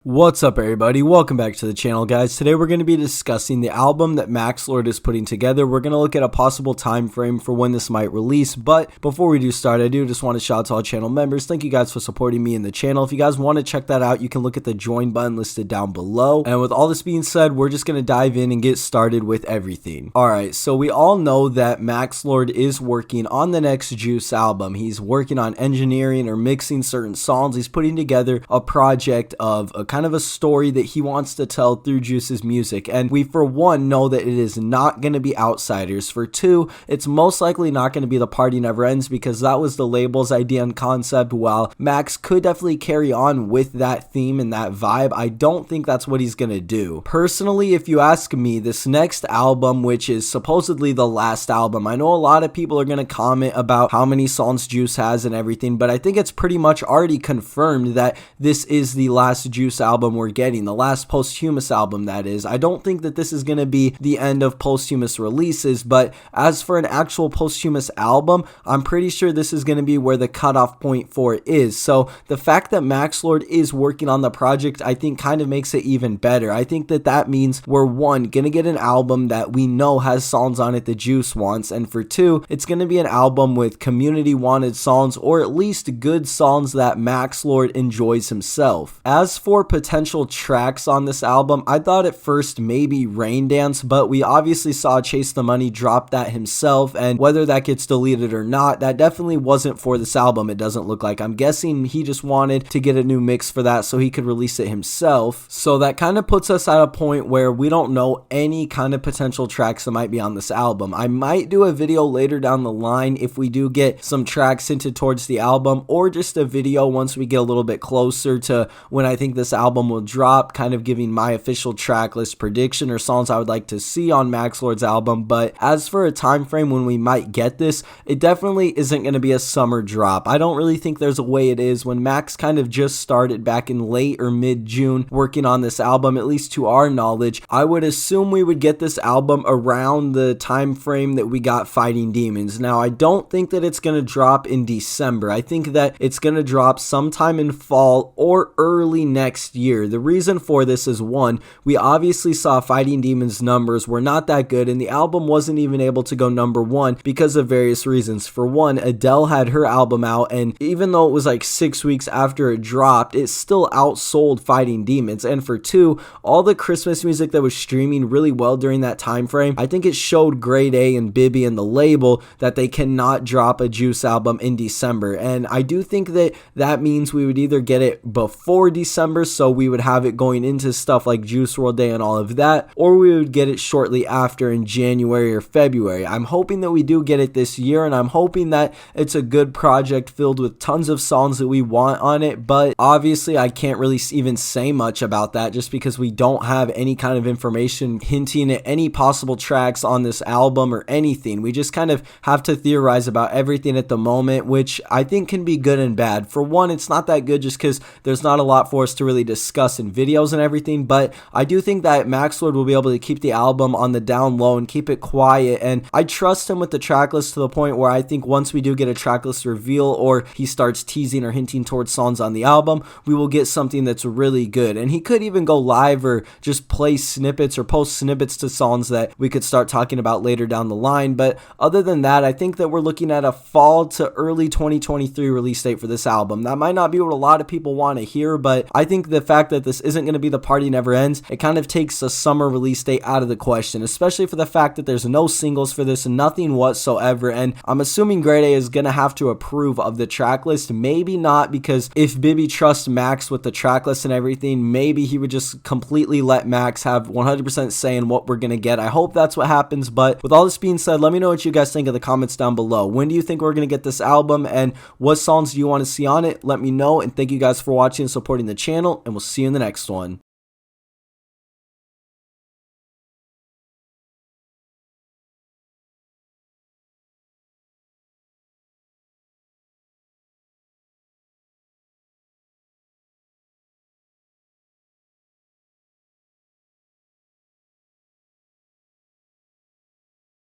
What's up everybody, welcome back to the channel guys. Today we're going to be discussing the album that Maxlord is putting together. We're going to look at a possible time frame for when this might release, but before we do start, I do just want to shout out to all channel members. Thank you guys for supporting me in the channel. If you guys want to check that out, you can look at the join button listed down below. And with all this being said, we're just going to dive in and get started with everything. Alright, so we all know that Maxlord is working on the next Juice album. He's working on engineering or mixing certain songs. He's putting together a project of a kind of a story that he wants to tell through Juice's music, and we for one know that it is not going to be Outsiders. For two, it's most likely not going to be The Party Never Ends, because that was the label's idea and concept. While Max could definitely carry on with that theme and that vibe, I don't think that's what he's going to do. Personally, if you ask me, this next album, which is supposedly the last album, I know a lot of people are going to comment about how many songs Juice has and everything, but I think it's pretty much already confirmed that this is the last Juice album we're getting, the last posthumous album, that is. I don't think that this is going to be the end of posthumous releases, but as for an actual posthumous album, I'm pretty sure this is going to be where the cutoff point for it is. So the fact that Maxlord is working on the project, I think kind of makes it even better. I think that that means we're one, going to get an album that we know has songs on it that Juice wants, and for two, it's going to be an album with community wanted songs, or at least good songs that Maxlord enjoys himself. As for potential tracks on this album, I thought at first maybe Rain Dance, but we obviously saw Chase the Money drop that himself, and whether that gets deleted or not, that definitely wasn't for this album. It doesn't look like. I'm guessing he just wanted to get a new mix for that so he could release it himself. So that kind of puts us at a point where we don't know any kind of potential tracks that might be on this album. I might do a video later down the line if we do get some tracks hinted towards the album, or just a video once we get a little bit closer to when I think this album will drop, kind of giving my official track list prediction or songs I would like to see on Maxlord's album. But as for a time frame when we might get this, it definitely isn't going to be a summer drop. I don't really think there's a way it is. When Max kind of just started back in late or mid-June working on this album, at least to our knowledge, I would assume we would get this album around the time frame that we got Fighting Demons. Now, I don't think that it's going to drop in December. I think that it's going to drop sometime in fall or early next year. The reason for this is, one, we obviously saw Fighting Demons numbers were not that good, and the album wasn't even able to go number one because of various reasons. For one, Adele had her album out, and even though it was like 6 weeks after it dropped, it still outsold Fighting Demons. And for two, all the Christmas music that was streaming really well during that time frame, I think it showed Grade A and Bibby and the label that they cannot drop a Juice album in December. And I do think that that means we would either get it before December, so we would have it going into stuff like Juice WRLD Day and all of that, or we would get it shortly after in January or February. I'm hoping that we do get it this year, and I'm hoping that it's a good project filled with tons of songs that we want on it, but obviously I can't really even say much about that just because we don't have any kind of information hinting at any possible tracks on this album or anything. We just kind of have to theorize about everything at the moment, which I think can be good and bad. For one, it's not that good just because there's not a lot for us to really discuss in videos and everything, but I do think that Maxlord will be able to keep the album on the down low and keep it quiet, and I trust him with the track list to the point where I think once we do get a track list reveal, or he starts teasing or hinting towards songs on the album, we will get something that's really good. And he could even go live or just play snippets or post snippets to songs that we could start talking about later down the line. But other than that, I think that we're looking at a fall to early 2023 release date for this album. That might not be what a lot of people want to hear, but I think the fact that this isn't going to be The Party Never Ends, it kind of takes a summer release date out of the question, especially for the fact that there's no singles for this, nothing whatsoever. And I'm assuming Grade A is going to have to approve of the track list. Maybe not, because if Bibby trusts Max with the track list and everything, maybe he would just completely let Max have 100% say in what we're going to get. I hope that's what happens. But with all this being said, let me know what you guys think in the comments down below. When do you think we're going to get this album, and what songs do you want to see on it? Let me know, and thank you guys for watching and supporting the channel, and we'll see you in the next one.